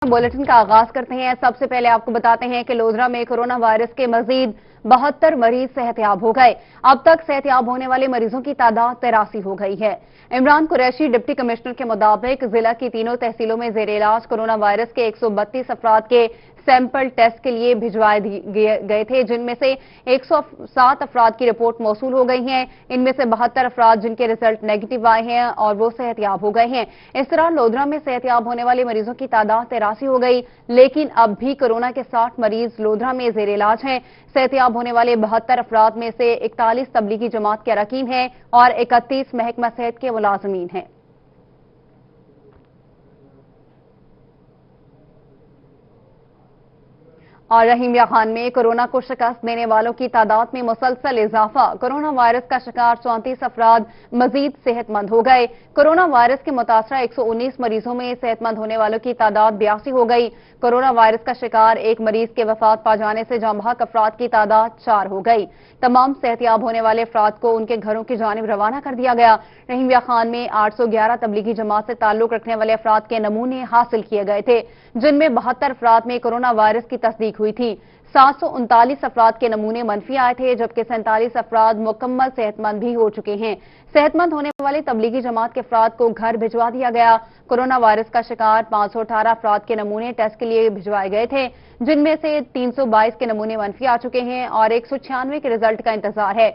Bulletin का आगाज करते हैं। सबसे पहले आपको बताते हैं कि लोधरा में कोरोना वायरस के मजीद 72 मरीज सेहतयाब हो गए। अब तक सेहतयाब होने वाले मरीजों की तादाद 83 हो गई है। इमरान कुरैशी डिप्टी कमिश्नर के मुताबिक जिला की तीनों तहसीलों में जेर इलाज कोरोना वायरस के 132 अफराद के सैंपल टेस्ट के लिए भिजवाए गए थे, जिनमें से 107 अफराद की रिपोर्ट मौसूल हो गई है। इनमें से 72 अफराद जिनके रिजल्ट नेगेटिव आए हैं और वो सेहतयाब हो गए हैं। इस तरह लोधरा में सेहतयाब होने वाले मरीजों की तादाद 83 हो गई, लेकिन अब भी कोरोना के 60 मरीज लोधरा में जेर इलाज हैं। सेहतयाब होने वाले 72 अफराद में से 41 तबलीगी जमात के अरकान हैं और 31 महकमा सेहत के मुलाजमीन हैं। और रहीमिया खान में कोरोना को शिकस्त देने वालों की तादाद में मुसलसल इजाफा। कोरोना वायरस का शिकार 34 अफराद मजीद सेहतमंद हो गए। कोरोना वायरस के मुतासरा 119 मरीजों में सेहतमंद होने वालों की तादाद 82 हो गई। कोरोना वायरस का शिकार एक मरीज के वफात पा जाने से जमबहक अफराद की तादाद 4 हो गई। तमाम सेहतयाब होने वाले अफराद को उनके घरों की जानिब रवाना कर दिया गया। रहीमिया खान में 811 तबलीगी जमात से ताल्लुक रखने वाले अफराद के नमूने हासिल किए गए थे, जिनमें 72 अफराद में कोरोना वायरस की तस्दीक हुई थी। 739 अफराद के नमूने मनफी आए थे, जबकि 47 अफराद मुकम्मल सेहतमंद भी हो चुके हैं। सेहतमंद होने वाले तबलीगी जमात के अफराद को घर भिजवा दिया गया। कोरोना वायरस का शिकार 518 अफराद के नमूने टेस्ट के लिए भिजवाए गए थे, जिनमें से 322 के नमूने मनफी आ चुके हैं और 196 के रिजल्ट का इंतजार है।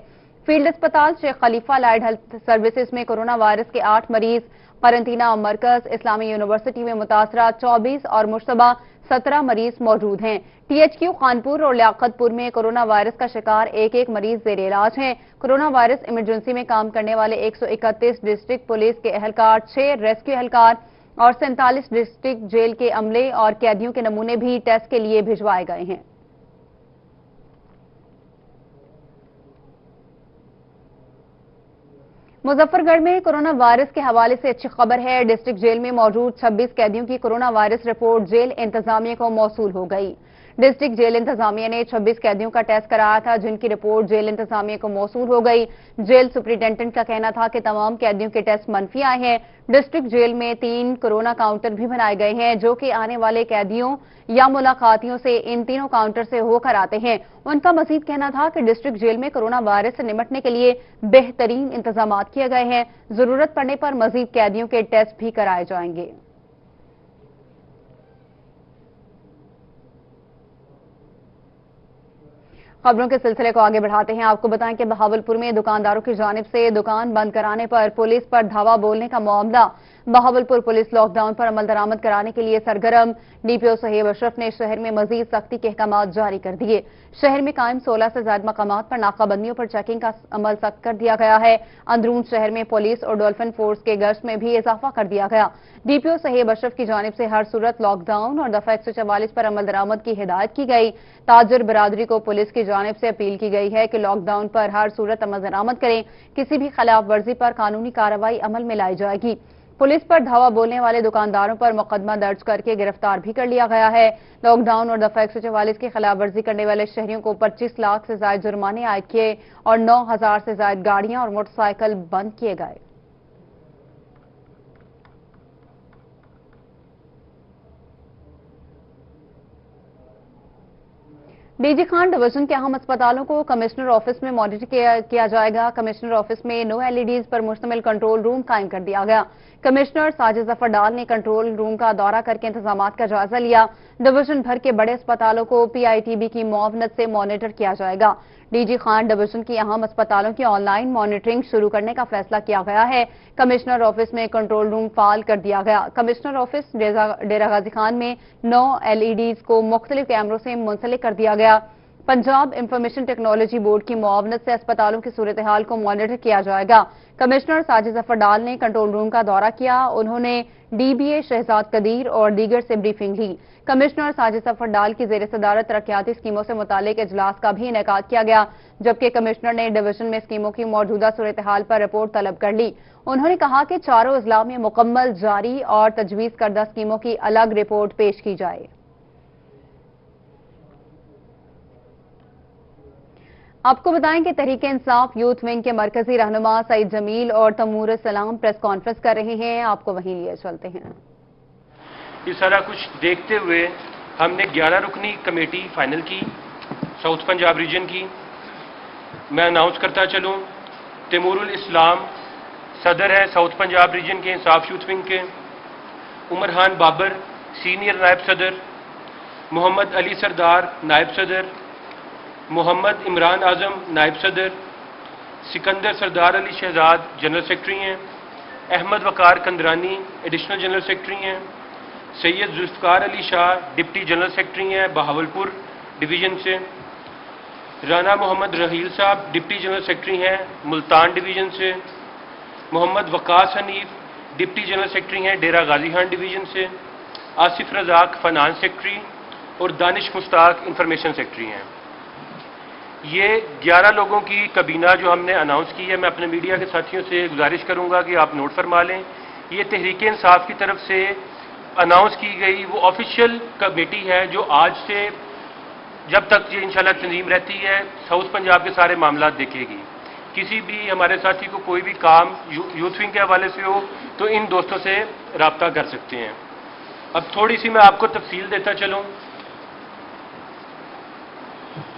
फील्ड अस्पताल शेख खलीफा लाइड हेल्थ सर्विसेज में कोरोना वायरस के 8 मरीज, करंटीना मरकज इस्लामी यूनिवर्सिटी में मुतासरा 24 और मुश्तबा 17 मरीज मौजूद हैं। THQ खानपुर और लियाकतपुर में कोरोना वायरस का शिकार एक मरीज जेर इलाज हैं। कोरोना वायरस इमरजेंसी में काम करने वाले 131 डिस्ट्रिक्ट पुलिस के एहलकार, 6 रेस्क्यू एहलकार और 47 डिस्ट्रिक्ट जेल के अमले और कैदियों के नमूने भी टेस्ट के लिए भिजवाए गए हैं। मुजफ्फरगढ़ में कोरोना वायरस के हवाले से अच्छी खबर है। डिस्ट्रिक्ट जेल में मौजूद 26 कैदियों की कोरोना वायरस रिपोर्ट जेल इंतजामिया को मौसूल हो गई। डिस्ट्रिक्ट जेल इंतजामिया ने 26 कैदियों का टेस्ट कराया था, जिनकी रिपोर्ट जेल इंतजामिया को मौसूल हो गई। जेल सुपरिटेंडेंट का कहना था कि तमाम कैदियों के टेस्ट मनफी आए हैं। डिस्ट्रिक्ट जेल में 3 कोरोना काउंटर भी बनाए गए हैं, जो कि आने वाले कैदियों या मुलाकातियों से इन तीनों काउंटर से होकर आते हैं। उनका मजीद कहना था कि डिस्ट्रिक्ट जेल में कोरोना वायरस से निपटने के लिए बेहतरीन इंतजाम किए गए हैं। जरूरत पड़ने पर मजीद कैदियों के टेस्ट भी कराए जाएंगे। खबरों के सिलसिले को आगे बढ़ाते हैं। आपको बताएं कि बहावलपुर में दुकानदारों की जानिब से दुकान बंद कराने पर पुलिस पर धावा बोलने का मामला। बहावलपुर पुलिस लॉकडाउन पर अमल दरामद कराने के लिए सरगर्म। DPO सोहेब अशरफ ने शहर में मजीद सख्ती के अहकाम जारी कर दिए। शहर में कायम 16 से ज्यादा मकामात पर नाकाबंदियों पर चेकिंग का अमल सख्त कर दिया गया है। अंदरून शहर में पुलिस और डॉल्फिन फोर्स के गश्त में भी इजाफा कर दिया गया। DPO सोहेब अशरफ की जानिब से हर सूरत लॉकडाउन और दफा 144 पर अमल दरामद की हिदायत की गई। ताजर बरादरी को पुलिस की जानिब से अपील की गई है कि लॉकडाउन पर हर सूरत अमल दरामद करें। किसी भी खिलाफ वर्जी पर कानूनी कार्रवाई अमल में लाई जाएगी। पुलिस पर धावा बोलने वाले दुकानदारों पर मुकदमा दर्ज करके गिरफ्तार भी कर लिया गया है। लॉकडाउन और दफा 144 की खिलाफ वर्जी करने वाले शहरियों को 25 लाख से ज्यादा जुर्माने आयद किए और 9,000 से ज्यादा गाड़ियां और मोटरसाइकिल बंद किए गए। DG खान डिवीजन के अहम अस्पतालों को कमिश्नर ऑफिस में मॉनिटर किया जाएगा। कमिश्नर ऑफिस में नो LEDs पर मुश्तमिल कंट्रोल रूम कायम कर दिया गया। कमिश्नर साजिद जफर डाल ने कंट्रोल रूम का दौरा करके इंतजामात का जायजा लिया। डिवीजन भर के बड़े अस्पतालों को PITB की मुआवनत से मॉनिटर किया जाएगा। DG खान डिवीजन की अहम अस्पतालों की ऑनलाइन मॉनिटरिंग शुरू करने का फैसला किया गया है। कमिश्नर ऑफिस में कंट्रोल रूम फाल कर दिया गया। कमिश्नर ऑफिस डेरा गाजी खान में 9 LEDs को मुख्तलिफ कैमरों से मुंसलिक कर दिया गया। पंजाब इंफॉर्मेशन टेक्नोलॉजी बोर्ड की मुआवनत से अस्पतालों की सूरत हाल को मॉनिटर किया जाएगा। कमिश्नर साजिद जफर डाल ने कंट्रोल रूम का दौरा किया। उन्होंने DBA शहजाद कदीर और दीगर से ब्रीफिंग ली। कमिश्नर साजिद जफर डाल की जेर सदारत तरक्याती स्कीमों से मुतालिक इजलास का भी इनेकाद किया गया, जबकि कमिश्नर ने डिवीजन में स्कीमों की मौजूदा सूरत हाल पर रिपोर्ट तलब कर ली। उन्होंने कहा कि चारों अजला में मुकम्मल जारी और तजवीज करदा स्कीमों की अलग रिपोर्ट पेश की जाए। आपको बताएं कि तहरीक इंसाफ यूथ विंग के मरकजी रहनुमा सईद जमील और तमूर सलाम प्रेस कॉन्फ्रेंस कर रहे हैं। आपको वहीं लिए चलते हैं। یہ سارا کچھ دیکھتے ہوئے ہم نے 11 رکنی کمیٹی فائنل کی ساؤتھ پنجاب ریجن کی. میں اناؤنس کرتا چلوں، تیمور الاسلام صدر ہے ساؤتھ پنجاب ریجن کے انصاف یوتھ ونگ کے، عمر خان بابر سینئر نائب صدر، محمد علی سردار نائب صدر، محمد عمران اعظم نائب صدر، سکندر سردار علی شہزاد جنرل سیکرٹری ہیں، احمد وقار کندرانی ایڈیشنل جنرل سیکرٹری ہیں، سید Zulfiqar Ali Shah deputy general secretary ہیں بہاولپور ڈویژن سے، رانا محمد رحیل صاحب ڈپٹی جنرل سیکرٹری ہیں ملتان ڈویژن سے، محمد وقاص حنیف ڈپٹی جنرل سیکرٹری ہیں ڈیرہ غازی خان ڈویژن سے، آصف رزاق فنانس سیکرٹری اور دانش مشتاق انفارمیشن سیکرٹری ہیں. یہ 11 لوگوں کی کابینہ جو ہم نے اناؤنس کی ہے، میں اپنے میڈیا کے ساتھیوں سے گزارش کروں گا کہ آپ نوٹ فرما لیں. یہ تحریک انصاف کی طرف سے اناؤنس کی گئی وہ آفیشیل کمیٹی ہے جو آج سے جب تک یہ انشاءاللہ تنظیم رہتی ہے ساؤتھ پنجاب کے سارے معاملات دیکھے گی. کسی بھی ہمارے ساتھی کو کوئی بھی کام یوتھ ونگ کے حوالے سے ہو تو ان دوستوں سے رابطہ کر سکتے ہیں. اب تھوڑی سی میں آپ کو تفصیل دیتا چلوں،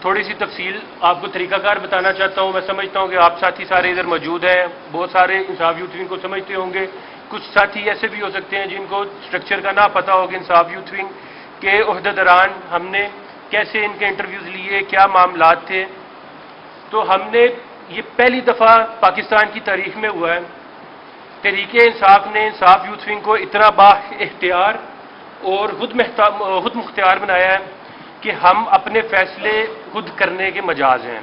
تھوڑی سی تفصیل آپ کو طریقہ کار بتانا چاہتا ہوں. میں سمجھتا ہوں کہ آپ ساتھی سارے ادھر موجود ہیں، بہت سارے انصاف یوتھ ونگ کو سمجھتے ہوں گے. کچھ ساتھی ایسے بھی ہو سکتے ہیں جن کو اسٹرکچر کا نہ پتہ ہوگا. انصاف یوتھ ونگ کے عہدیداران ہم نے کیسے ان کے انٹرویوز لیے، کیا معاملات تھے. تو ہم نے یہ پہلی دفعہ پاکستان کی تاریخ میں ہوا ہے تحریک انصاف نے انصاف یوتھ ونگ کو اتنا با اختیار اور خود مختار بنایا ہے کہ ہم اپنے فیصلے خود کرنے کے مجاز ہیں.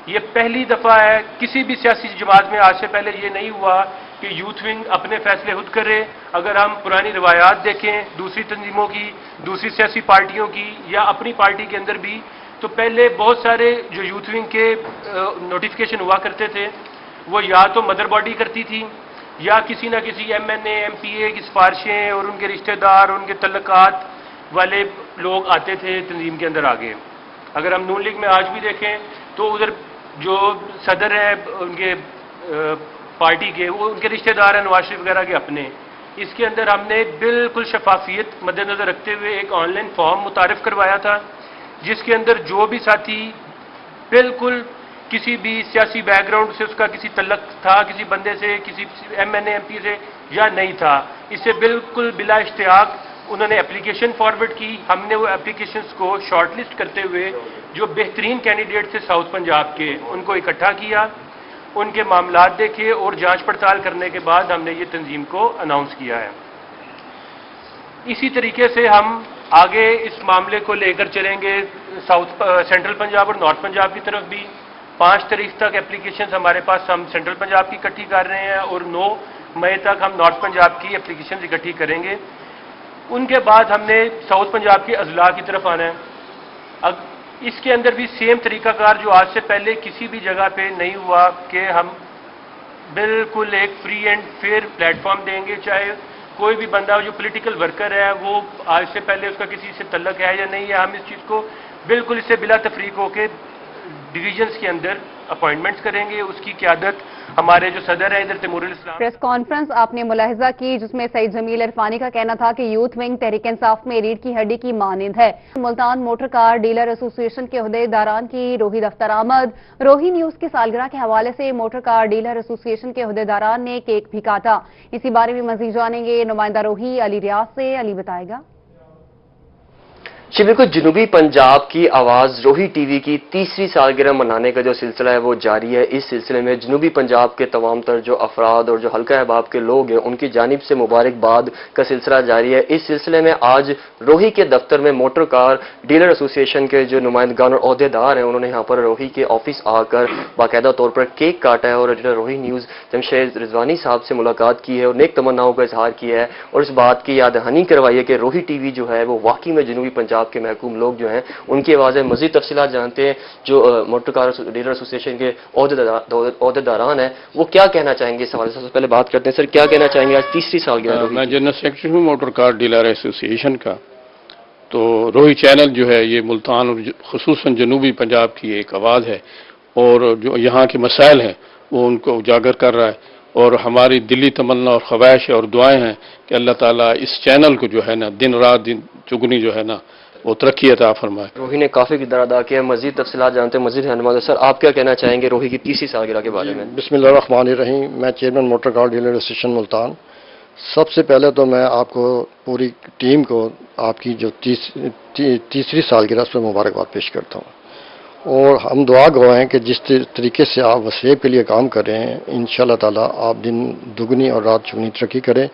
یہ پہلی دفعہ ہے، کسی بھی سیاسی جماعت میں آج سے پہلے یہ نہیں ہوا کہ یوتھ ونگ اپنے فیصلے خود کرے. اگر ہم پرانی روایات دیکھیں دوسری تنظیموں کی، دوسری سیاسی پارٹیوں کی یا اپنی پارٹی کے اندر بھی، تو پہلے بہت سارے جو یوتھ ونگ کے نوٹیفیکیشن ہوا کرتے تھے وہ یا تو مدر باڈی کرتی تھی یا کسی نہ کسی M N A M P A کی سفارشیں اور ان کے رشتہ دار ان کے تعلقات والے لوگ آتے تھے تنظیم کے اندر آگے. اگر ہم نون لیگ میں آج بھی دیکھیں تو ادھر جو صدر ہے ان کے پارٹی کے، وہ ان کے رشتہ دار ہیں نواز شریف وغیرہ کے اپنے. اس کے اندر ہم نے بالکل شفافیت مد نظر رکھتے ہوئے ایک آن لائن فارم متعارف کروایا تھا جس کے اندر جو بھی ساتھی بالکل کسی بھی سیاسی بیک گراؤنڈ سے اس کا کسی تعلق تھا، کسی بندے سے، کسی M N A M P سے یا نہیں تھا، اس سے بالکل بلا اشتیاق انہوں نے اپلیکیشن فارورڈ کی. ہم نے وہ اپلیکیشنز کو شارٹ لسٹ کرتے ہوئے جو بہترین کینڈیڈیٹ تھے ساؤتھ پنجاب کے ان کو اکٹھا کیا، ان کے معاملات دیکھے اور جانچ پڑتال کرنے کے بعد ہم نے یہ تنظیم کو اناؤنس کیا ہے. اسی طریقے سے ہم آگے اس معاملے کو لے کر چلیں گے سینٹرل پنجاب اور نارتھ پنجاب کی طرف بھی. 5 تاریخ تک اپلیکیشنز ہمارے پاس ہم سینٹرل پنجاب کی اکٹھی کر رہے ہیں اور 9 مئی تک ہم نارتھ پنجاب کی اپلیکیشنز اکٹھی کریں گے. ان کے بعد ہم نے ساؤتھ پنجاب کے اضلاع کی طرف آنا ہے. اب اس کے اندر بھی سیم طریقہ کار جو آج سے پہلے کسی بھی جگہ پہ نہیں ہوا کہ ہم بالکل ایک free and fair platform دیں گے. چاہے کوئی بھی بندہ جو پولیٹیکل ورکر ہے وہ آج سے پہلے اس کا کسی سے تعلق ہے یا نہیں ہے، ہم اس چیز کو بالکل اس سے بلا تفریق ہو کے ڈویژنز کے اندر اپوائنٹمنٹس کریں گے. اس کی قیادت ہمارے جو صدر ہیں ادھر تیمور الاسلام. پریس کانفرنس آپ نے ملاحظہ کی جس میں سعید جمیل عرفانی کا کہنا تھا کہ یوتھ ونگ تحریک انصاف میں ریڑھ کی ہڈی کی مانند ہے. ملتان موٹر کار ڈیلر ایسوسی ایشن کے عہدیداران کی روہی دفتر آمد. روہی نیوز کی سالگرہ کے حوالے سے موٹر کار ڈیلر ایسوسی ایشن کے عہدیداران نے کیک بھی کاٹا. اسی بارے میں مزید جانیں گے نمائندہ روہی علی ریاض سے. علی بتائے گا. جی بالکل، جنوبی پنجاب کی آواز روہی ٹی وی کی 3ری سالگرہ منانے کا جو سلسلہ ہے وہ جاری ہے. اس سلسلے میں جنوبی پنجاب کے تمام تر جو افراد اور جو حلقہ احباب کے لوگ ہیں ان کی جانب سے مبارکباد کا سلسلہ جاری ہے. اس سلسلے میں آج روہی کے دفتر میں موٹر کار ڈیلر ایسوسی ایشن کے جو نمائندگان اور عہدیدار ہیں انہوں نے یہاں پر روہی کے آفس آ کر باقاعدہ طور پر کیک کاٹا ہے اور روہی نیوز جمشید رضوانی صاحب سے ملاقات کی ہے اور نیک تمناؤں کا اظہار کیا ہے اور اس بات کی یاد دہانی کروائی ہے کہ روہی ٹی وی جو ہے وہ واقعی میں جنوبی پنجاب کے محکوم لوگ جو ہیں ان کی آوازیں. مزید تفصیلات جانتے ہیں جو موٹر کار ڈیلر ایسوسی ایشن کے عہدیداران ہیں وہ کیا کہنا چاہیں گے اس حوالے سے. سب سے پہلے بات کرتے ہیں سر، کیا کہنا چاہیں گے آج 3ری سالگرہ؟ میں جنرل سیکرٹری ہوں موٹر کار ڈیلر ایسوسی ایشن کا. تو روہی چینل جو ہے یہ ملتان اور خصوصاً جنوبی پنجاب کی ایک آواز ہے اور جو یہاں کے مسائل ہیں وہ ان کو اجاگر کر رہا ہے اور ہماری دلی تمنا اور خواہش اور دعائیں ہیں کہ اللہ تعالیٰ اس چینل کو جو ہے نا دن رات دن چگنی جو ہے نا وہ ترقی عطا فرمائے۔ روہی نے کافی کردار ادا کیا ہے، مزید تفصیلات جانتے ہیں مزید رہنما سر، آپ کیا کہنا چاہیں گے روہی کی تیسری سالگرہ کے بارے میں؟ بسم اللہ الرحمن الرحیم، میں chairman motor car dealer association Multan. سب سے پہلے تو میں آپ کو پوری ٹیم کو آپ کی جو تیسری سالگرہ اس پہ مبارکباد پیش کرتا ہوں، اور ہم دعا گو ہیں کہ جس طریقے سے آپ وسیب کے لیے کام کر رہے ہیں انشاءاللہ تعالیٰ آپ دن دگنی اور رات چگنی ترقی کریں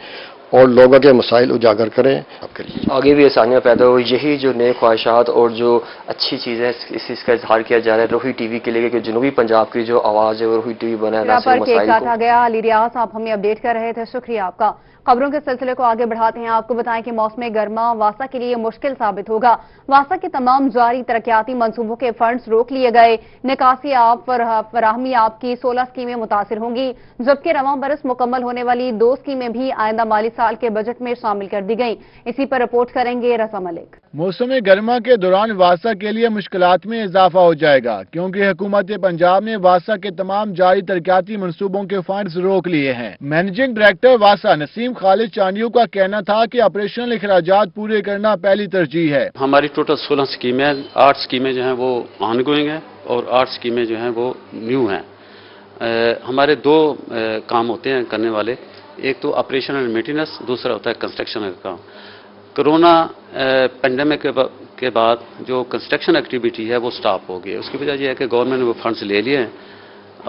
اور لوگوں کے مسائل اجاگر کریں۔ آپ کریے آگے بھی آسانیاں پیدا ہو، یہی جو نئے خواہشات اور جو اچھی چیزیں اس کا اظہار کیا جا رہا ہے روہی ٹی وی کے لیے کہ جنوبی پنجاب کی جو آواز ہے وہ روہی ٹی وی بنا ہے، پر کیک کاٹا گیا۔ علی ریاض آپ ہمیں اپڈیٹ کر رہے تھے، شکریہ آپ کا۔ خبروں کے سلسلے کو آگے بڑھاتے ہیں، آپ کو بتائیں کہ موسم گرما واسا کے لیے مشکل ثابت ہوگا۔ واسا کے تمام جاری ترقیاتی منصوبوں کے فنڈز روک لیے گئے۔ نکاسی آب فراہمی آب کی 16 اسکیمیں متاثر ہوں گی، جبکہ رواں برس مکمل ہونے والی 2 اسکیمیں بھی آئندہ مالی سال کے بجٹ میں شامل کر دی گئیں۔ اسی پر رپورٹ کریں گے رضا ملک۔ موسم گرما کے دوران واسا کے لیے مشکلات میں اضافہ ہو جائے گا، کیونکہ حکومت پنجاب نے واسا کے تمام جاری ترقیاتی منصوبوں کے فنڈز روک لیے ہیں۔ مینیجنگ ڈائریکٹر واسا نسیم خالد چانڈیو کا کہنا تھا کہ آپریشنل اخراجات پورے کرنا پہلی ترجیح ہے۔ ہماری ٹوٹل 16 اسکیمیں، 8 اسکیمیں جو ہیں وہ آن گوئنگ ہیں اور 8 اسکیمیں جو ہیں وہ نیو ہیں۔ ہمارے 2 کام ہوتے ہیں کرنے والے، ایک تو آپریشن اینڈ مینٹیننس، دوسرا ہوتا ہے کنسٹرکشن کا کام۔ کرونا پینڈیمک کے بعد جو کنسٹرکشن ایکٹیویٹی ہے وہ سٹاپ ہو گئی ہے۔ اس کی وجہ یہ ہے کہ گورنمنٹ نے وہ فنڈز لے لیے ہیں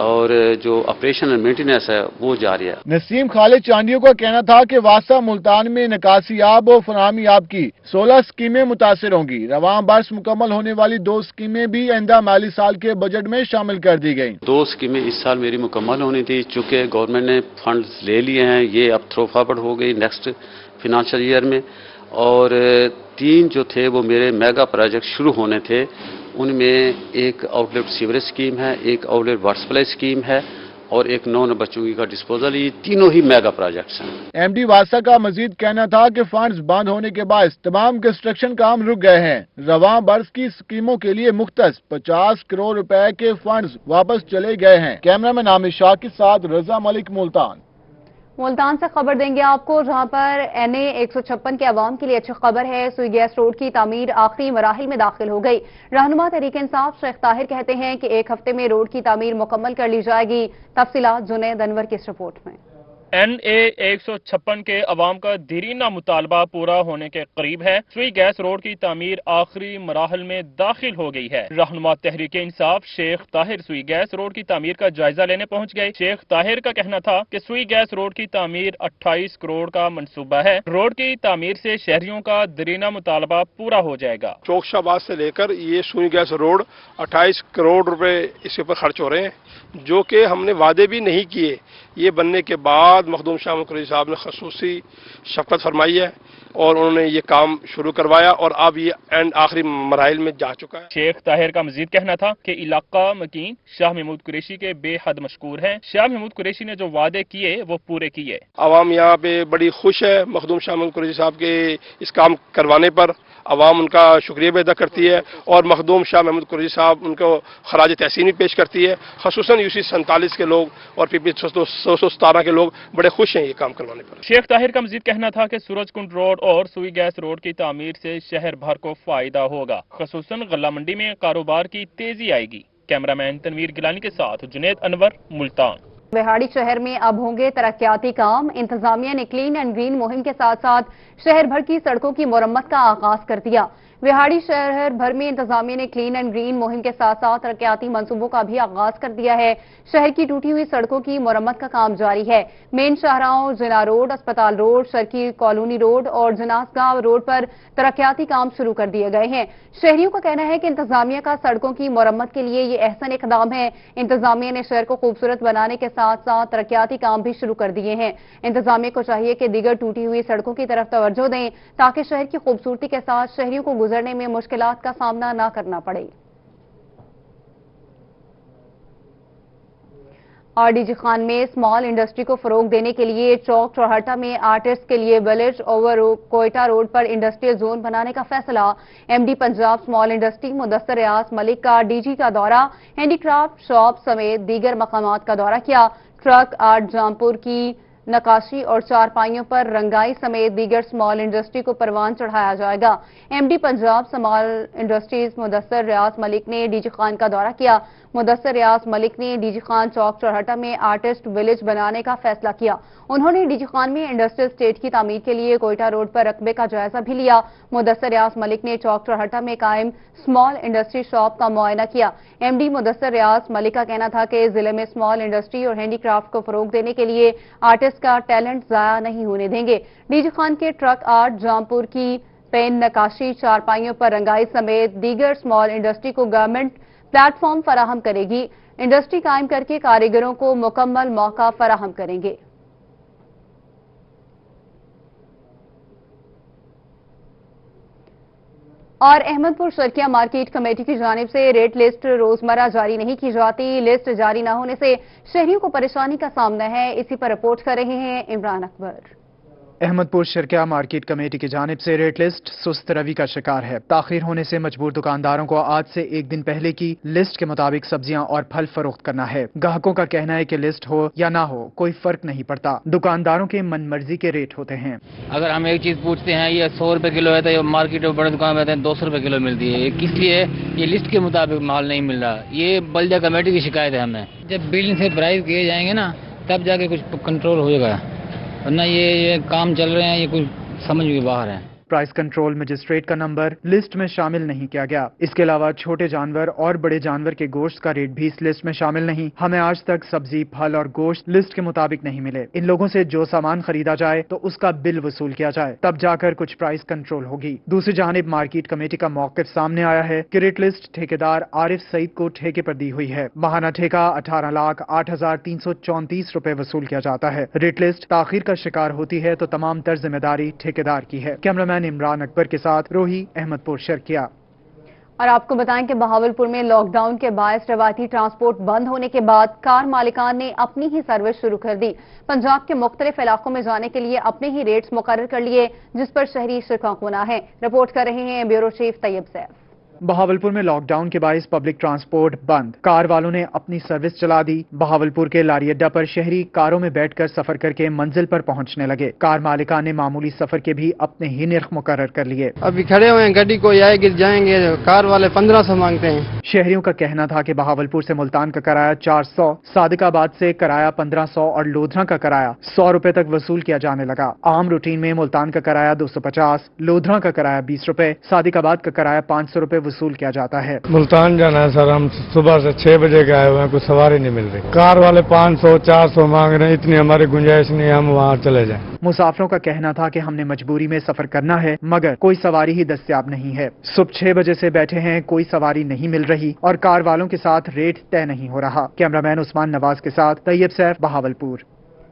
اور جو آپریشن اینڈ مینٹیننس ہے وہ جاری ہے۔ نسیم خالد چانڈیو کا کہنا تھا کہ واسا ملتان میں نکاسی آب اور فراہمی آب کی 16 اسکیمیں متاثر ہوں گی۔ رواں برس مکمل ہونے والی 2 اسکیمیں بھی آئندہ مالی سال کے بجٹ میں شامل کر دی گئیں۔ 2 اسکیمیں اس سال میری مکمل ہونی تھی، چونکہ گورنمنٹ نے فنڈز لے لیے ہیں، یہ اب تھرو فارورڈ ہو گئی نیکسٹ فائنانشل ایئر میں، اور 3 جو تھے وہ میرے میگا پروجیکٹ شروع ہونے تھے، ان میں ایک آؤٹ لیٹ سیوریج اسکیم ہے، ایک outlet water supply scheme ہے اور ایک 9 بچوں کا ڈسپوزل۔ یہ تینوں ہی میگا پروجیکٹس ہیں۔ ایم ڈی واسا کا مزید کہنا تھا کہ فنڈز بند ہونے کے باعث تمام کنسٹرکشن کام رک گئے ہیں۔ رواں برس کی اسکیموں کے لیے مختص 50 کروڑ روپے کے فنڈز واپس چلے گئے ہیں۔ کیمرامین عامر شاہ کے ساتھ رضا ملک، ملتان۔ ملتان سے خبر دیں گے آپ کو، جہاں پر NA 156 کے عوام کے لیے اچھی خبر ہے۔ سوئی گیس روڈ کی تعمیر آخری مراحل میں داخل ہو گئی۔ رہنما تحریک انصاف شیخ طاہر کہتے ہیں کہ 1 ہفتے میں روڈ کی تعمیر مکمل کر لی جائے گی۔ تفصیلات جنید انور کی اس رپورٹ میں۔ NA 156 کے عوام کا دیرینہ مطالبہ پورا ہونے کے قریب ہے۔ سوئی گیس روڈ کی تعمیر آخری مراحل میں داخل ہو گئی ہے۔ رہنما تحریک انصاف شیخ طاہر سوئی گیس روڈ کی تعمیر کا جائزہ لینے پہنچ گئے۔ شیخ طاہر کا کہنا تھا کہ سوئی گیس روڈ کی تعمیر 28 کروڑ کا منصوبہ ہے۔ روڈ کی تعمیر سے شہریوں کا دیرینہ مطالبہ پورا ہو جائے گا۔ چوک شہباز سے لے کر یہ سوئی گیس روڈ 28 کروڑ روپے اس کے اوپر خرچ ہو رہے ہیں، جو کہ ہم نے وعدے بھی نہیں کیے۔ یہ بننے کے بعد مخدوم شاہ قریشی صاحب نے خصوصی شفقت فرمائی ہے اور انہوں نے یہ کام شروع کروایا اور اب یہ آخری مراحل میں جا چکا ہے۔ شیخ طاہر کا مزید کہنا تھا کہ علاقہ مکین شاہ محمود قریشی کے بے حد مشکور ہیں۔ شاہ محمود قریشی نے جو وعدے کیے وہ پورے کیے۔ عوام یہاں پہ بڑی خوش ہے مخدوم شاہ قریشی صاحب کے اس کام کروانے پر۔ عوام ان کا شکریہ بھی ادا کرتی ہے اور مخدوم شاہ محمود قریشی صاحب ان کو خراج تحسین بھی پیش کرتی ہے۔ خصوصاً UC 47 کے لوگ اور PP 117 کے لوگ بڑے خوش ہیں یہ کام کروانے پر۔ شیخ طاہر کا مزید کہنا تھا کہ سورج کنڈ روڈ اور سوئی گیس روڈ کی تعمیر سے شہر بھر کو فائدہ ہوگا، خصوصاً غلہ منڈی میں کاروبار کی تیزی آئے گی۔ کیمرامین تنویر گیلانی کے ساتھ جنید انور، ملتان۔ وہاڑی شہر میں اب ہوں گے ترقیاتی کام۔ انتظامیہ نے کلین اینڈ گرین مہم کے ساتھ ساتھ شہر بھر کی سڑکوں کی مرمت کا آغاز کر دیا۔ وہاڑی شہر بھر میں انتظامیہ نے کلین اینڈ گرین مہم کے ساتھ ساتھ ترقیاتی منصوبوں کا بھی آغاز کر دیا ہے۔ شہر کی ٹوٹی ہوئی سڑکوں کی مرمت کا کام جاری ہے۔ مین شاہراہوں جنا روڈ، اسپتال روڈ، شرکی کالونی روڈ اور جناس گاؤں روڈ پر ترقیاتی کام شروع کر دیے گئے ہیں۔ شہریوں کا کہنا ہے کہ انتظامیہ کا سڑکوں کی مرمت کے لیے یہ احسن اقدام ہے۔ انتظامیہ نے شہر کو خوبصورت بنانے کے ساتھ ساتھ ترقیاتی کام بھی شروع کر دیے ہیں۔ انتظامیہ کو چاہیے کہ دیگر ٹوٹی ہوئی سڑکوں کی طرف توجہ دیں تاکہ شہر کی خوبصورتی کے ساتھ شہریوں کو گزرنے میں مشکلات کا سامنا نہ کرنا پڑے۔ RDG خان میں اسمال انڈسٹری کو فروغ دینے کے لیے چوک چوہرٹا میں آرٹسٹ کے لیے ولیج اوور کوئٹہ روڈ پر انڈسٹریل زون بنانے کا فیصلہ۔ MD Punjab small industry Mudassar Riaz Malik کا DG کا دورہ، ہینڈی کرافٹ شاپ سمیت دیگر مقامات کا دورہ کیا۔ ट्रक आर्ट जामपुर की नक्काशी और चारपाइयों पर रंगाई समेत दीगर स्मॉल इंडस्ट्री को परवान चढ़ाया जाएगा। MD Punjab small industries Mudassar Riaz Malik ने डीजी खान का दौरा किया। मुदस्सर रियाज मलिक ने डीजी खान चौक चौराहा में आर्टिस्ट विलेज बनाने का फैसला किया। उन्होंने डीजी खान में इंडस्ट्रियल स्टेट की तामीर के लिए कोयटा रोड पर रकबे का जायजा भी लिया। मुदस्सर रियाज मलिक ने चौक चौराहा में कायम स्मॉल इंडस्ट्री शॉप का मुआयना किया। एमडी मुदस्सर रियाज मलिक का कहना था कि जिले में स्मॉल इंडस्ट्री और हैंडीक्राफ्ट को फरोग देने के लिए आर्टिस्ट का टैलेंट जाया नहीं होने देंगे। डीजी खान के ट्रक आर्ट जामपुर की पेन नक्काशी चारपाइयों पर रंगाई समेत दीगर स्मॉल इंडस्ट्री को गवर्नमेंट प्लेटफॉर्म फराहम करेगी। इंडस्ट्री कायम करके कारीगरों को मुकम्मल मौका फराहम करेंगे। और अहमदपुर शर्किया मार्केट कमेटी की जानिब से रेट लिस्ट रोजमर्रा जारी नहीं की जाती। लिस्ट जारी न होने से शहरियों को परेशानी का सामना है। इसी पर रिपोर्ट कर रहे हैं इमरान अकबर। अहमदपुर शर्किया मार्केट कमेटी की जानिब से रेट लिस्ट सुस्त रवि का शिकार है। ताखिर होने से मजबूर दुकानदारों को आज से एक दिन पहले की लिस्ट के मुताबिक सब्जियां और फल फरोख्त करना है। ग्राहकों का कहना है कि लिस्ट हो या ना हो कोई फर्क नहीं पड़ता, दुकानदारों के मन मर्जी के रेट होते हैं। अगर हम एक चीज पूछते हैं ये 100 रुपए किलो है तो ये मार्केट में बड़े दुकान में 200 रुपए किलो मिलती है। किस लिए? ये लिस्ट के मुताबिक माल नहीं मिल रहा। ये बल्दिया कमेटी की शिकायत है हमें। जब बिल्डिंग से प्राइस किए जाएंगे ना तब जाके कुछ कंट्रोल हो जाएगा, वरना ये काम चल रहे हैं ये कुछ समझ के बाहर है। प्राइस कंट्रोल मजिस्ट्रेट का नंबर लिस्ट में शामिल नहीं किया गया। इसके अलावा छोटे जानवर और बड़े जानवर के गोश्त का रेट भी इस लिस्ट में शामिल नहीं। हमें आज तक सब्जी, फल और गोश्त लिस्ट के मुताबिक नहीं मिले। इन लोगों से जो सामान खरीदा जाए तो उसका बिल वसूल किया जाए, तब जाकर कुछ प्राइस कंट्रोल होगी। दूसरी जानिब मार्केट कमेटी का मौक़िफ़ सामने आया है कि रेट लिस्ट ठेकेदार आरिफ सईद को ठेके पर दी हुई है। माहाना ठेका 18,08,334 रुपए वसूल किया जाता है। रेट लिस्ट ताखीर का शिकार होती है तो तमाम तर जिम्मेदारी ठेकेदार की है। कैमरामैन इमरान अकबर के साथ रोही, अहमदपुर शर्किया। और आपको बताएं कि बहावलपुर में लॉकडाउन के बायस रवायती ट्रांसपोर्ट बंद होने के बाद कार मालिकान ने अपनी ही सर्विस शुरू कर दी। पंजाब के मुख्तलिफ इलाकों में जाने के लिए अपने ही रेट्स मुकर्रर कर लिए, जिस पर शहरी शिकायत होना है। रिपोर्ट कर रहे हैं ब्यूरो चीफ तैयब सैफ। बहावलपुर में लॉकडाउन के बायस पब्लिक ट्रांसपोर्ट बंद, कार वालों ने अपनी सर्विस चला दी। बहावलपुर के लारी अड्डा पर शहरी कारों में बैठकर सफर करके मंजिल पर पहुंचने लगे। कार मालिकान ने मामूली सफर के भी अपने ही निर्ख मुकर्रर कर लिए। अभी खड़े हुए हैं, गाड़ी को आएगी जाएंगे, कार वाले 1500 मांगते हैं। शहरियों का कहना था कि बहावलपुर से मुल्तान का किराया 400, सादिकाबाद से किराया 1500 और लोधरा का किराया 100 रुपए तक वसूल किया जाने लगा। आम रूटीन में मुल्तान का किराया 250, लोधरा का किराया 20 रुपए, सादिकाबाद का किराया 500 रुपए वसूल किया जाता है। मुल्तान जाना है सर, हम सुबह से 6 बजे के आए हुए हैं, कुछ सवारी नहीं मिल रही। कार वाले 500 400 मांग रहे हैं, इतनी हमारी गुंजाइश नहीं, हम वहाँ चले जाएं। मुसाफिरों का कहना था कि हमने मजबूरी में सफर करना है मगर कोई सवारी ही दस्तयाब नहीं है। सुबह 6 बजे से बैठे हैं, कोई सवारी नहीं मिल रही और कार वालों के साथ रेट तय नहीं हो रहा। कैमरामैन उस्मान नवाज के साथ तैयब सैफ, बहावलपुर।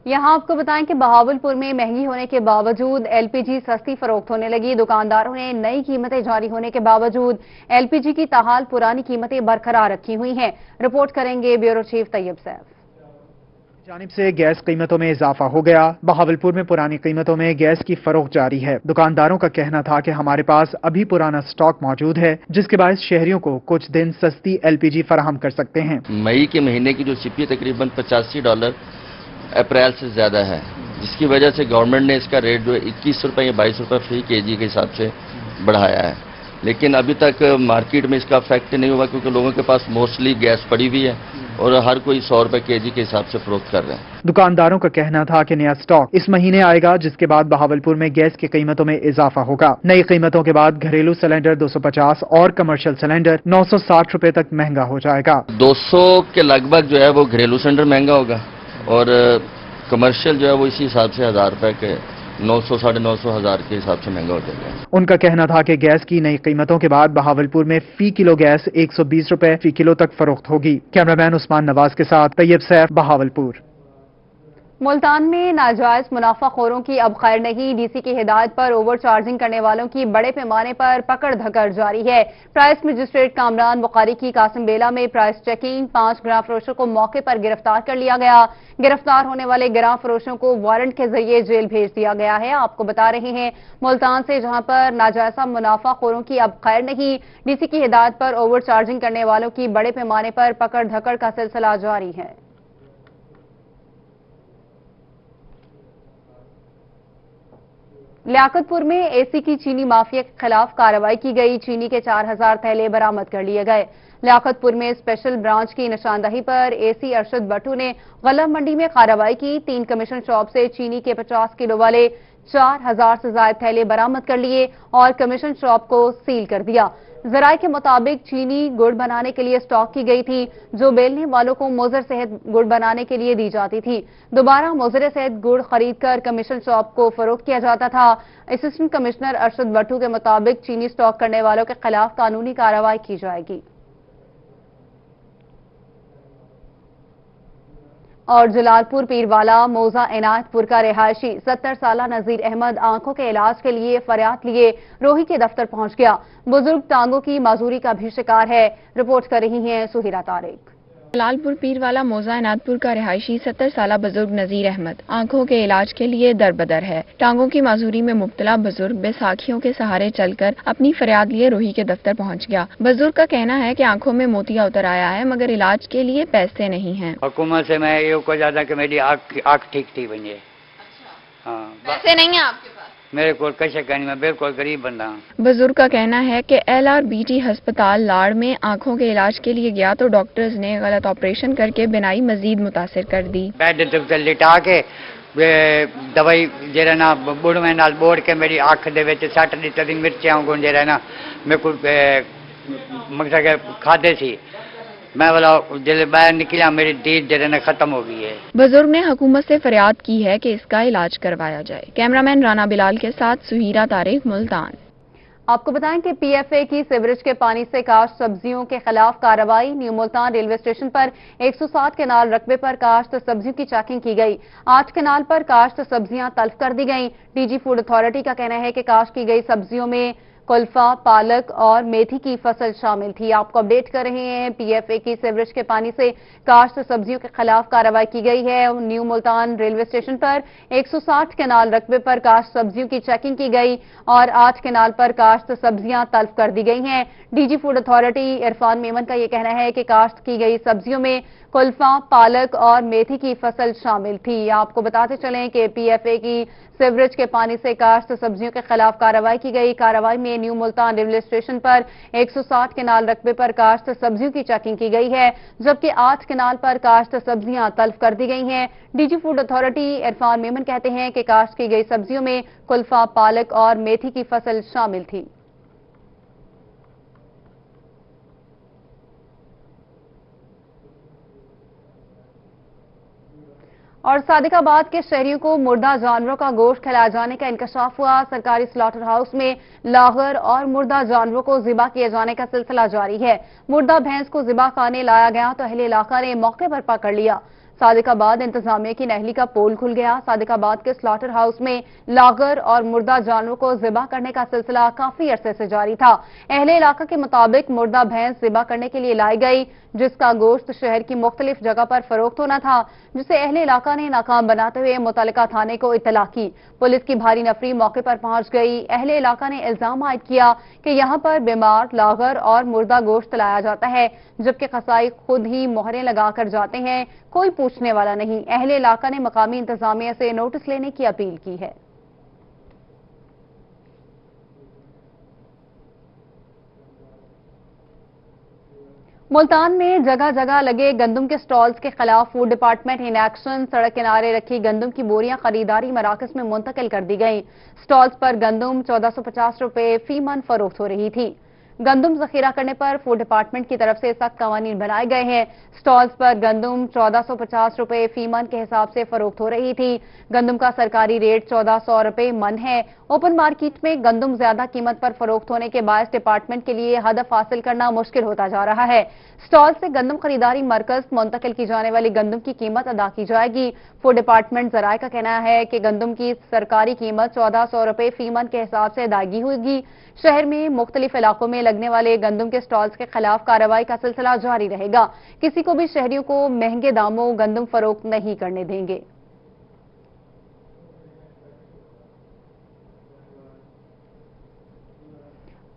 यहाँ आपको बताएं कि बहावलपुर में महंगी होने के बावजूद एलपीजी सस्ती फरोख्त होने लगी। दुकानदारों ने नई कीमतें जारी होने के बावजूद एलपीजी की ताहाल पुरानी कीमतें बरकरार रखी हुई हैं। रिपोर्ट करेंगे ब्यूरो चीफ तैयब सैफ। जानिब से गैस कीमतों में इजाफा हो गया। बहावलपुर में पुरानी कीमतों में गैस की फरोख्त जारी है। दुकानदारों का कहना था कि हमारे पास अभी पुराना स्टॉक मौजूद है, जिसके बायस शहरियों को कुछ दिन सस्ती एलपीजी फराहम कर सकते हैं। मई के महीने की जो सीपी तकरीबन $85 अप्रैल से ज्यादा है, जिसकी वजह से गवर्नमेंट ने इसका रेट जो 21 रुपए या 22 रुपए फी केजी के हिसाब से बढ़ाया है। लेकिन अभी तक मार्केट में इसका इफेक्ट नहीं हुआ क्योंकि लोगों के पास मोस्टली गैस पड़ी हुई है और हर कोई 100 रुपए केजी के हिसाब से फरोख्त कर रहे हैं। दुकानदारों का कहना था कि नया स्टॉक इस महीने आएगा, जिसके बाद बहावलपुर में गैस की कीमतों में इजाफा होगा। नई कीमतों के बाद घरेलू सिलेंडर 250 और कमर्शियल सिलेंडर 960 रुपए तक महंगा हो जाएगा। 200 के लगभग जो है वो घरेलू सिलेंडर महंगा होगा और कमर्शियल जो है वो इसी हिसाब से 1000 रुपए के 900 साढ़े 900 1000 के हिसाब से महंगा हो जाएगा। उनका कहना था कि गैस की नई कीमतों के बाद बहावलपुर में फी किलो गैस 120 रुपए फी किलो तक फरोख्त होगी। कैमरामैन उस्मान नवाज के साथ तैयब सैफ, बहावलपुर। मुल्तान में नाजायज मुनाफाखोरों की अब खैर नहीं। डीसी की हिदायत पर ओवर चार्जिंग करने वालों की बड़े पैमाने पर पकड़ धकड़ जारी है। प्राइस मजिस्ट्रेट कामरान बुखारी की कासिम बेला में प्राइस चेकिंग, 5 ग्राम फरोशों को मौके पर गिरफ्तार कर लिया गया। गिरफ्तार होने वाले ग्राम फरोशों को वारंट के जरिए जेल भेज दिया गया है। आपको बता रहे हैं मुल्तान से, जहां पर नाजायजा मुनाफाखोरों की अब खैर नहीं। डीसी की हिदायत पर ओवर चार्जिंग करने वालों की बड़े पैमाने पर पकड़ धकड़ का सिलसिला जारी है। लियाकतपुर में एसी की चीनी माफिया के खिलाफ कार्रवाई की गई। चीनी के 4000 थैले बरामद कर लिए गए। लियाकतपुर में स्पेशल ब्रांच की निशानदही पर एसी अरशद भट्टू ने गल्ला मंडी में कार्रवाई की। 3 कमीशन शॉप से चीनी के 50 किलो वाले 4000 से ज्यादा थैले बरामद कर लिए और कमीशन शॉप को सील कर दिया। जराये के मुताबिक चीनी गुड़ बनाने के लिए स्टॉक की गई थी, जो बेलने वालों को मोजर सहित गुड़ बनाने के लिए दी जाती थी। दोबारा मोजरे सहित गुड़ खरीदकर कमीशन शॉप को फरोख्त किया जाता था। असिस्टेंट कमिश्नर अरशद भट्टू के मुताबिक चीनी स्टॉक करने वालों के खिलाफ कानूनी कार्रवाई की जाएगी। और जलालपुर पीरवाला मौजा इनायतपुर का रिहायशी 70 साला नजीर अहमद आंखों के इलाज के लिए फरियाद लिए रोही के दफ्तर पहुंच गया। बुजुर्ग टांगों की माजूरी का भी शिकार है। रिपोर्ट कर रही हैं सुहिरा तारिक। जलालपुर पीरवाला मौजा इनायतपुर का रिहायशी 70 साला बुजुर्ग नजीर अहमद आंखों के इलाज के लिए दरबदर है। टांगों की माजूरी में मुब्तला बुजुर्ग बैसाखियों के सहारे चलकर अपनी फरियाद लिए रोही के दफ्तर पहुंच गया। बुजुर्ग का कहना है कि आंखों में मोतिया उतर आया है, मगर इलाज के लिए पैसे नहीं हैं। हुकूमत से मैं ये को ज्यादा कि मेरी आँख ठीक थी बनी है। हाँ, पैसे नहीं है आपके पास? मेरे को कैसे कहनी, मैं बिल्कुल गरीब बंदा हूँ। बुजुर्ग का कहना है कि LRBT अस्पताल लाड़ में आंखों के इलाज के लिए गया तो डॉक्टर्स ने गलत ऑपरेशन करके बिनाई मजीद मुतासिर कर दी। बेड ते लिटा के दवाई जेरा ना बुढ़ में नाल बोड़ के मेरी आँख दे विच सट दी तदी मिर्चियां गुण जेरा ना मेरे को मकसद खादे सी। मैं वाला जब बाहर निकला मेरी दीद जरा ने खत्म हो गई है। बुजुर्ग ने हुकूमत से फरियाद की है कि इसका इलाज करवाया जाए। कैमरामैन राना बिलाल के साथ सुहीरा तारिक, मुल्तान। आपको बताएं कि PFA की सीवरेज के पानी से काश्त सब्जियों के खिलाफ कार्रवाई। न्यू मुल्तान रेलवे स्टेशन पर 160 केनाल रकबे पर काश्त सब्जियों की चेकिंग की गई। 8 केनाल पर काश्त सब्जियां तल्फ कर दी गईं। DG फूड अथॉरिटी का कहना है कि काश्त की गई सब्जियों में कुल्फा, पालक और मेथी की फसल शामिल थी। आपको अपडेट कर रहे हैं, PFA की सीवरेज के पानी से काश्त सब्जियों के खिलाफ कार्रवाई की गई है। न्यू मुल्तान रेलवे स्टेशन पर 160 केनाल रकबे पर काश्त सब्जियों की चेकिंग की गई और 8 केनाल पर काश्त सब्जियां तल्फ कर दी गई हैं। DG food authority Irfan Memon का यह कहना है कि काश्त की गई सब्जियों में कुल्फा, पालक और मेथी की फसल शामिल थी। आपको बताते चलें कि PFA की सीवरेज के पानी से काश्त सब्जियों के खिलाफ कार्रवाई की गई। कार्रवाई में न्यू मुल्तान रेलवे स्टेशन पर 160 केनाल रकबे पर काश्त सब्जियों की चेकिंग की गई है, जबकि 8 केनाल पर काश्त सब्जियां तल्फ कर दी गई हैं। DG food authority Irfan Memon कहते हैं कि काश्त की गई सब्जियों में कुल्फा, पालक और मेथी की फसल शामिल थी। और सादिकाबाद के शहरियों को मुर्दा जानवरों का गोश्त खिलाए जाने का इंकशाफ हुआ। सरकारी स्लॉटर हाउस में लागर और मुर्दा जानवरों को ज़िबा किए जाने का सिलसिला जारी है। मुर्दा भैंस को ज़िबा खाने लाया गया तो अहले इलाका ने मौके पर पकड़ लिया। सादिकाबाद इंतजामिया की नहली का पोल खुल गया। सादिकाबाद के स्लॉटर हाउस में लागर और मुर्दा जानवरों को ज़िबा करने का सिलसिला काफी अरसे से जारी था। अहले इलाका के मुताबिक मुर्दा भैंस ज़िबा करने के लिए लाई गई, जिसका गोश्त शहर की मुख्तलिफ जगह पर फरोख्त होना था, जिसे अहले इलाका ने नाकाम बनाते हुए मुतल्लिका थाने को इत्तला की। पुलिस की भारी नफरी मौके पर पहुंच गई। अहले इलाका ने इल्जाम आयद किया कि यहां पर बीमार, लागर और मुर्दा गोश्त लाया जाता है, जबकि कसाई खुद ही मोहरें लगाकर जाते हैं, कोई पूछने वाला नहीं। अहले इलाका ने मकामी इंतजामिया से नोटिस लेने की अपील की है। मुल्तान में जगह जगह लगे गंदम के स्टॉल्स के खिलाफ फूड डिपार्टमेंट इन एक्शन। सड़क किनारे रखी गंदम की बोरियां खरीदारी मराकज में मुंतकिल कर दी गईं। स्टॉल्स पर गंदम 1450 रुपए फी मन फरोख्त हो रही थी। गंदम जखीरा करने पर फूड डिपार्टमेंट की तरफ से सख्त कवानीन बनाए गए हैं। स्टॉल्स पर गंदम 1450 रुपए फी मन के हिसाब से फरोख्त हो रही थी। गंदम का सरकारी रेट 1400 रुपए मन है। ओपन मार्केट में गंदम ज्यादा कीमत पर फरोख्त होने के बायस डिपार्टमेंट के लिए हदफ हासिल करना मुश्किल होता जा रहा है। स्टॉल से गंदम खरीदारी मरकज मुंतकिल की जाने वाली गंदम की कीमत अदा की जाएगी। फूड डिपार्टमेंट जराये का कहना है कि गंदम की सरकारी कीमत 1400 रुपए फी मन के हिसाब से अदायगी होगी। शहर में मुख्तलिफ इलाकों में लगने वाले गंदम के स्टॉल्स के खिलाफ कार्रवाई का सिलसिला जारी रहेगा। किसी को भी शहरियों को महंगे दामों गंदम फरोख्त नहीं करने देंगे।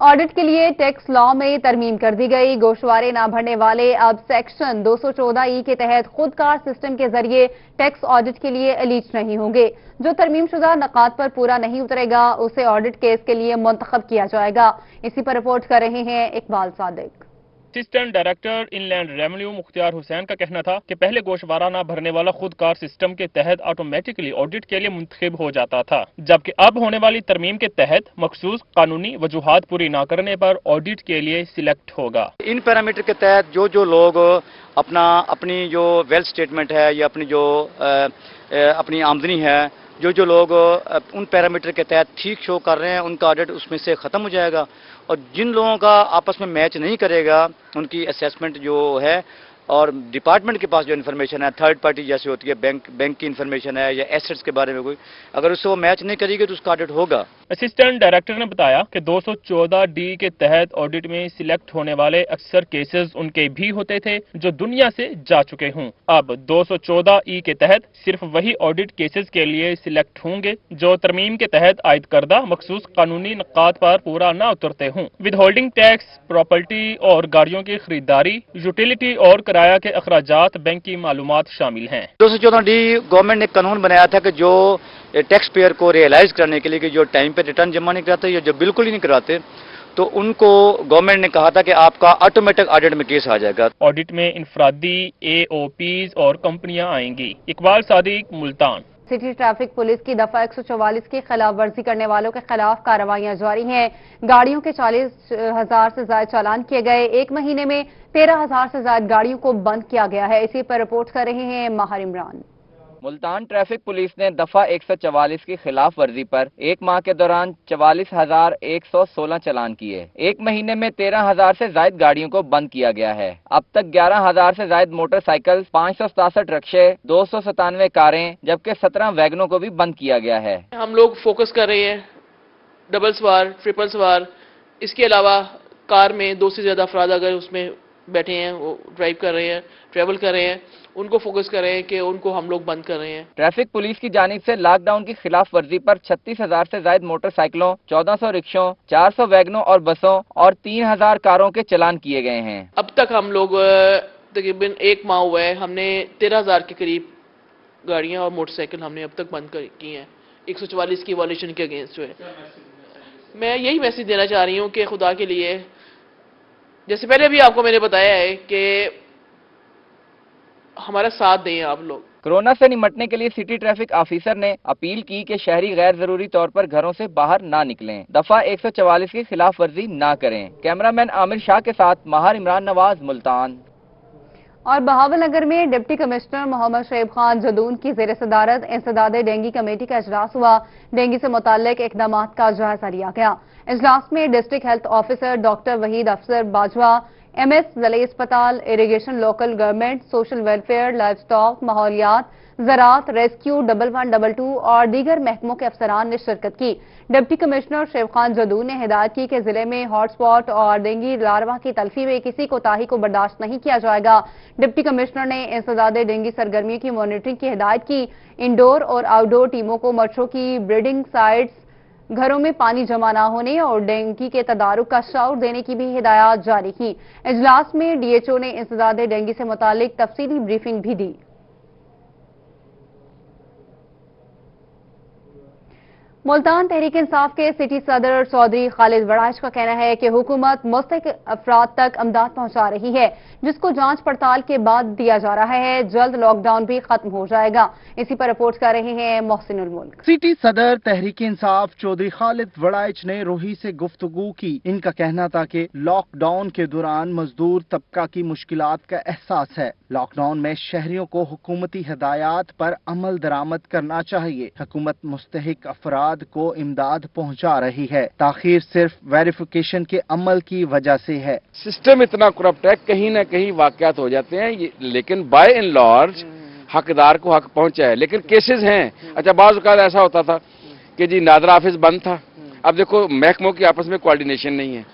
ऑडिट के लिए टैक्स लॉ में तरमीम कर दी गई। गोशवारे ना भरने वाले अब सेक्शन 214E के तहत खुदकार सिस्टम के जरिए टैक्स ऑडिट के लिए एलिज नहीं होंगे। जो तरमीम शुदा नकात पर पूरा नहीं उतरेगा उसे ऑडिट केस के लिए मुंतखब किया जाएगा। इसी पर रिपोर्ट कर रहे हैं Iqbal Sadiq. Assistant director inland revenue Mukhtiar Hussain का कहना था कि पहले गोशवारा ना भरने वाला खुदकार सिस्टम के तहत ऑटोमेटिकली ऑडिट के लिए मुंतखब हो जाता था, जबकि अब होने वाली तरमीम के तहत मखसूस कानूनी वजूहात पूरी ना करने पर ऑडिट के लिए सिलेक्ट होगा। इन पैरामीटर के तहत जो लोग अपनी जो वेल्थ स्टेटमेंट है या अपनी आमदनी है, जो लोग उन पैरामीटर के तहत ठीक शो कर रहे हैं, उनका ऑडिट उसमें से ख़त्म हो जाएगा। और जिन लोगों का आपस में मैच नहीं करेगा, उनकी असेसमेंट जो है और डिपार्टमेंट के पास जो इन्फॉर्मेशन है, थर्ड पार्टी जैसे होती है, बैंक की इन्फॉर्मेशन है या एसेट्स के बारे में कोई, अगर उससे वो मैच नहीं करेगी तो उसका ऑडिट होगा। असिस्टेंट डायरेक्टर ने बताया कि 214D के तहत ऑडिट में सिलेक्ट होने वाले अक्सर केसेस उनके भी होते थे जो दुनिया से जा चुके हों। अब 214E के तहत सिर्फ वही ऑडिट केसेस के लिए सिलेक्ट होंगे जो तरमीम के तहत आयद करदा मखसूस कानूनी नकात पर पूरा न उतरते हों। विद होल्डिंग टैक्स, प्रॉपर्टी और गाड़ियों की खरीदारी, यूटिलिटी और किराया के अखराजात, बैंक की मालूमात शामिल हैं। 214D गवर्नमेंट ने कानून बनाया था कि जो टैक्स पेयर को रियलाइज करने के लिए कि जो टाइम पे रिटर्न जमा नहीं कराते या जो बिल्कुल ही नहीं कराते, तो उनको गवर्नमेंट ने कहा था कि आपका ऑटोमेटिक ऑडिट में केस आ जाएगा। ऑडिट में इनफरादी AOPs और कंपनियां आएंगी। Iqbal Sadiq, Multan. City traffic police की दफा 144 की खिलाफ वर्जी करने वालों के खिलाफ कार्रवाइयां जारी हैं। गाड़ियों के 40,000 से ज्यादा चालान किए गए। एक महीने में 13,000 से ज्यादा गाड़ियों को बंद किया गया है। इसी पर रिपोर्ट कर रहे हैं माहिर इमरान। मुल्तान ट्रैफिक पुलिस ने दफा 144 की खिलाफ वर्जी पर एक माह के दौरान 44,116 चालान किए। एक महीने में 13,000 से ज्यादा गाड़ियों को बंद किया गया है। अब तक 11,000 से ज्यादा मोटरसाइकिल, 567 रिक्शे, 297 कारें जबकि 17 वैगनों को भी बंद किया गया है। हम लोग फोकस कर रहे हैं डबल सवार, ट्रिपल सवार, इसके अलावा कार में 2 से ज्यादा अफराद अगर उसमें बैठे हैं, वो ड्राइव कर रहे हैं, ट्रेवल कर रहे हैं, उनको फोकस कर रहे हैं कि उनको हम लोग बंद कर रहे हैं। ट्रैफिक पुलिस की जानिब से लॉकडाउन की खिलाफ वर्जी पर 36,000 से ज्यादा मोटरसाइकिलों, 1400 रिक्शों, 400 वैगनों और बसों और 3,000 कारों के चालान किए गए हैं। अब तक हम लोग तकरीबन एक माह हुआ है, हमने 13,000 के करीब गाड़ियां और मोटरसाइकिल हमने अब तक बंद की हैं 144 की वॉल्यूशन के अगेंस्ट। है मैं यही मैसेज देना चाह रही हूँ कि खुदा के लिए, जैसे पहले भी आपको मैंने बताया है कि हमारा साथ दें आप लोग। कोरोना से निपटने के लिए सिटी ट्रैफिक ऑफिसर ने अपील की कि शहरी गैर जरूरी तौर पर घरों से बाहर ना निकलें, दफा 144 की खिलाफ वर्जी ना करें। कैमरामैन आमिर शाह के साथ माहिर इमरान नवाज, मुल्तान। और बहावलनगर में डिप्टी कमिश्नर मोहम्मद शोएब खान जदून की जेर सदारत इंसदादे डेंगी कमेटी का इजलास हुआ। डेंगी से मुताल्लिक इकदाम का जायजा लिया गया। इजलास में district health officer doctor Waheed Afsar Bajwa, MS जिले अस्पताल, irrigation, local government, social welfare, livestock, माहौलियात, ज़राअत, रेस्क्यू, 1122 और दीगर महकमों के अफसरान ने शिरकत की। डिप्टी कमिश्नर शोएब खान जदून ने हिदायत की कि जिले में हॉटस्पॉट और डेंगी लार्वा की तल्फी में किसी कोताही को बर्दाश्त नहीं किया जाएगा। डिप्टी कमिश्नर ने इंसदादे डेंगी सरगर्मियों की मॉनिटरिंग की हिदायत की। इंडोर और आउटडोर टीमों को मच्छरों की ब्रीडिंग साइट्स, घरों में पानी जमा न होने और डेंगी के तदारुक का शऊर देने की भी हिदायत जारी की। इजलास में DHO ने इंसदादे डेंगी से मुतालिक तफसीली ब्रीफिंग भी दी। मुल्तान तहरीक इंसाफ के सिटी सदर चौधरी खालिद वड़ाइश का कहना है कि हुकूमत मुस्तहिक अफराद तक अमदाद पहुंचा रही है, जिसको जांच पड़ताल के बाद दिया जा रहा है। जल्द लॉकडाउन भी खत्म हो जाएगा। इसी पर रिपोर्ट कर रहे हैं मोहसिनुल मुल्क। सिटी सदर तहरीक इंसाफ चौधरी खालिद वड़ाइश ने रोही से गुफ्तगू की। इनका कहना था कि लॉकडाउन के दौरान मजदूर तबका की मुश्किलात का एहसास है। लॉकडाउन में शहरियों को हुकूमती हिदायत पर अमल दरामद करना चाहिए। हुकूमत मुस्तहिक अफराद को इमदाद पहुंचा रही है। ताखीर सिर्फ वेरिफिकेशन के अमल की वजह से है। सिस्टम इतना करप्ट है, कहीं न कहीं वाकयात हो जाते हैं, लेकिन बाय एंड लार्ज हकदार को हक पहुंचा है। लेकिन केसेस हैं, अच्छा बाज़ औक़ात ऐसा होता था कि जी नादरा ऑफिस बंद था। अब देखो महकमों की आपस में कोऑर्डिनेशन नहीं है,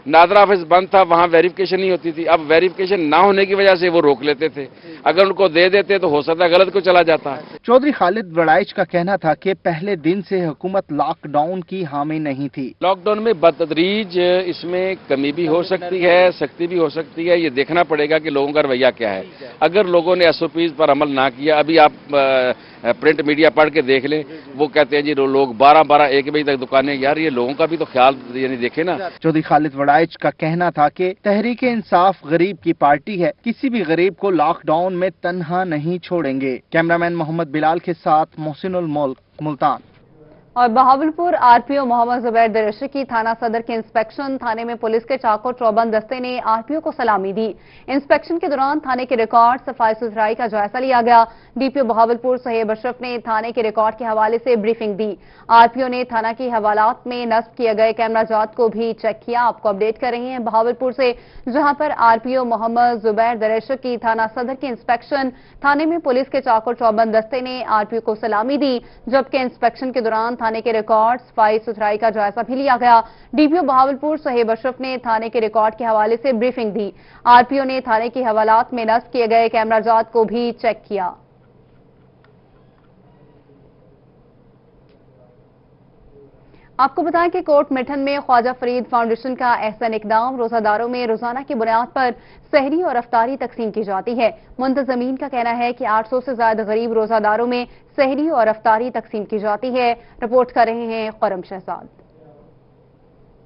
नादरा ऑफिस बंद था, वहाँ वेरिफिकेशन नहीं होती थी। अब वेरिफिकेशन ना होने की वजह से वो रोक लेते थे, अगर उनको दे देते तो हो सकता है गलत को चला जाता। चौधरी खालिद वड़ाइच का कहना था कि पहले दिन से हुकूमत लॉकडाउन की हामी नहीं थी। लॉकडाउन में बतदरीज इसमें कमी भी हो सकती है, सख्ती भी हो सकती है, ये देखना पड़ेगा कि लोगों का रवैया क्या है। अगर लोगों ने एसओपीज पर अमल ना किया, अभी आप प्रिंट मीडिया पढ़ के देख लें, वो कहते हैं जी लोग 12-1 बजे तक दुकानें, यार ये लोगों का भी तो ख्याल यानी देखे ना। चौधरी खालिद वड़ाइच का कहना था कि तहरीक इंसाफ गरीब की पार्टी है, किसी भी गरीब को लॉकडाउन में तन्हा नहीं छोड़ेंगे। कैमरामैन मोहम्मद बिलाल के साथ मोहसिनुल मुल्क, मुल्तान। और बहावलपुर आरपीओ मोहम्मद जुबैर दरिशी की थाना सदर के इंस्पेक्शन, थाने में पुलिस के चाको चौबंद दस्ते ने आरपीओ को सलामी दी। इंस्पेक्शन के दौरान थाने के रिकॉर्ड, सफाई सुथराई का जायजा लिया गया। डीपीओ बहावलपुर सोहेब अशरफ ने थाने के रिकॉर्ड के हवाले से ब्रीफिंग दी। आरपीओ ने थाना की हवालात में नस्ब किए गए कैमरा जात को भी चेक किया। आपको अपडेट कर रही हैं बहावलपुर से, जहां पर आरपीओ मोहम्मद जुबैर दरिशी की थाना सदर की इंस्पेक्शन, थाने में पुलिस के चाको चौबंद दस्ते ने आरपीओ को सलामी दी, जबकि इंस्पेक्शन के दौरान थाने के रिकॉर्ड, सफाई सुथराई का जायजा भी लिया गया। डीपीओ बहावलपुर सोहेब अशरफ ने थाने के रिकॉर्ड के हवाले से ब्रीफिंग दी। आरपीओ ने थाने की हवालात में नस्ब किए गए कैमरा जात को भी चेक किया। आपको बताएं कि कोट मिठन में ख्वाजा फरीद फाउंडेशन का एहसन इकदाम, रोजादारों में रोजाना की बुनियाद पर सहरी और अफ्तारी तकसीम की जाती है। मुंतजमीन का कहना है कि 800 से ज्यादा गरीब रोजादारों में सहरी और अफ्तारी तकसीम की जाती है। रिपोर्ट कर रहे हैं खुरम शहजाद।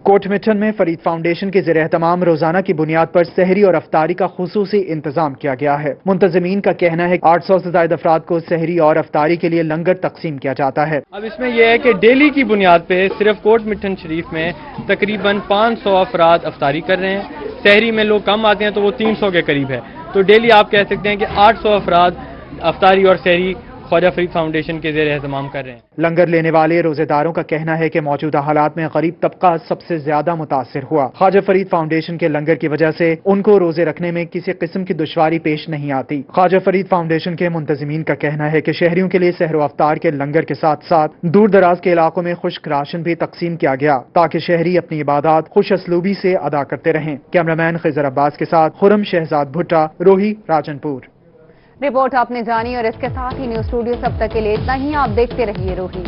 कोट मिठन में फरीद फाउंडेशन के ज़ेर एहतमाम रोजाना की बुनियाद पर सहरी और अफ्तारी का खुसूसी इंतजाम किया गया है। मुंतजमीन का कहना है कि 800 से ज्यादा अफराद को सहरी और अफ्तारी के लिए लंगर तकसीम किया जाता है। अब इसमें यह है कि डेली की बुनियाद पे सिर्फ कोट मिठन शरीफ में तकरीबन 500 अफराद अफ्तारी कर रहे हैं। सहरी में लोग कम आते हैं तो वो 300 के करीब है, तो डेली आप कह सकते हैं कि 800 अफराद अफ्तारी और सहरी ख्वाजा फरीद फाउंडेशन के ज़ेर एहतमाम कर रहे हैं। लंगर लेने वाले रोजेदारों का कहना है कि मौजूदा हालात में गरीब तबका सबसे ज्यादा मुतासिर हुआ। ख्वाजा फरीद फाउंडेशन के लंगर की वजह से उनको रोजे रखने में किसी किस्म की दुश्वारी पेश नहीं आती। ख्वाजा फरीद फाउंडेशन के मुंतजिमीन का कहना है कि शहरियों के लिए सहर व अफ्तार के लंगर के साथ साथ दूर दराज के इलाकों में खुश्क राशन भी तकसीम किया गया, ताकि शहरी अपनी इबादत खुश असलूबी से अदा करते रहें। कैमरामैन खिजर अब्बास के साथ खुरम शहजाद भुट्टा, रोही, राजनपुर। रिपोर्ट आपने जानी और इसके साथ ही न्यूज स्टूडियो सब तक के लिए इतना ही। आप देखते रहिए रोही।